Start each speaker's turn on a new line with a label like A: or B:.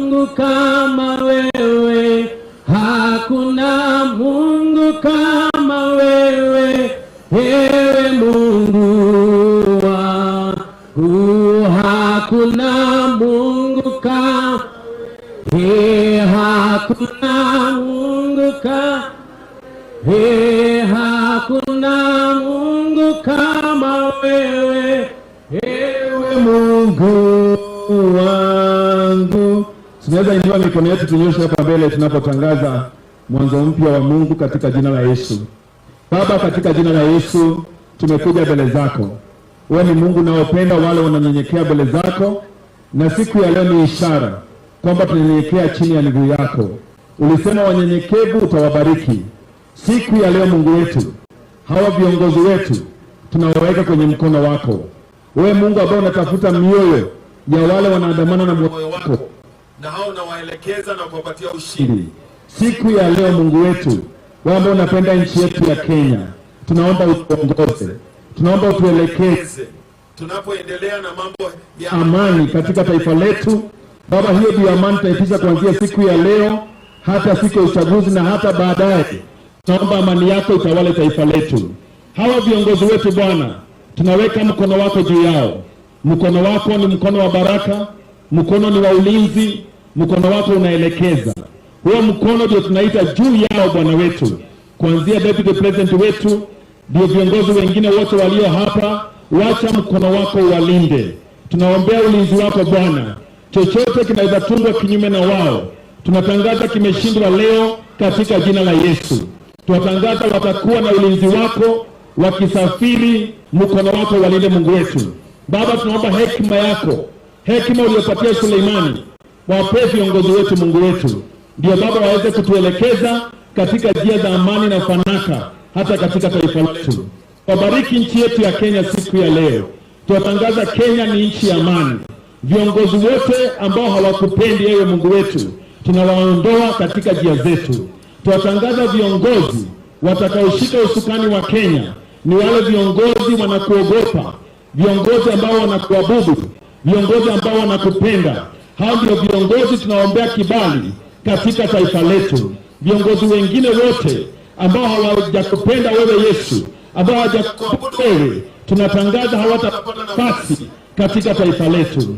A: Mungu kama wewe, hakuna Mungu kama wewe, ewe Mungu wangu, hakuna Mungu kama wewe, hakuna Mungu kama wewe, hakuna Mungu kama wewe, ewe Mungu wangu. Tunaweza inua mikono yetu tunyoshe hapa mbele tunapotangaza mwanzo mpya wa Mungu katika jina la Yesu. Baba, katika jina la Yesu tumekuja mbele zako. Wewe ni Mungu unaopenda wale wananyenyekea mbele zako, na siku ya leo ni ishara kwamba tunanyenyekea chini ya miguu yako. Ulisema wanyenyekevu utawabariki. Siku ya leo Mungu wetu, hawa viongozi wetu tunawaweka kwenye mkono wako. Wewe Mungu ambaye unatafuta mioyo ya wale wanaandamana na moyo wako, na hao unawaelekeza na kuwapatia ushindi. Siku ya leo Mungu wetu, wewe ambaye unapenda nchi yetu ya Kenya, tunaomba utuongoze, tunaomba utuelekeze tunapoendelea na mambo ya amani katika taifa letu. Baba, hiyo ndio amani tutaitisha kuanzia siku ya leo hata siku ya uchaguzi na hata baadaye. Tunaomba amani yako itawale taifa letu. Hawa viongozi wetu Bwana, tunaweka mkono wako juu yao. Mkono wako ni mkono wa baraka, mkono ni wa ulinzi, mkono wako unaelekeza. Huo mkono ndio tunaita juu yao Bwana wetu, kuanzia deputy president wetu, ndio viongozi wengine wote walio hapa. Wacha mkono wako walinde. Tunaombea ulinzi wako Bwana. Chochote kinaweza tungwa kinyume na wao, tunatangaza kimeshindwa leo katika jina la Yesu. Tunatangaza watakuwa na ulinzi wako wakisafiri. Mkono wako walinde Mungu wetu. Baba, tunaomba hekima yako, hekima uliyopatia Suleimani, wape viongozi wetu Mungu wetu, ndio Baba waweze kutuelekeza katika njia za amani na fanaka hata katika taifa letu. Wabariki nchi yetu ya Kenya siku ya leo. Tunatangaza Kenya ni nchi ya amani. Viongozi wote ambao hawakupendi ewe Mungu wetu, tunawaondoa katika njia zetu. Tunatangaza viongozi watakaoshika usukani wa Kenya ni wale viongozi wanakuogopa, viongozi ambao wanakuabudu, viongozi ambao wanakupenda. Hao ndio viongozi tunaombea kibali katika taifa letu. Viongozi wengine wote ambao hawajakupenda wewe Yesu, ambao hawajakuabudu wewe, tunatangaza hawatapata nafasi katika taifa letu.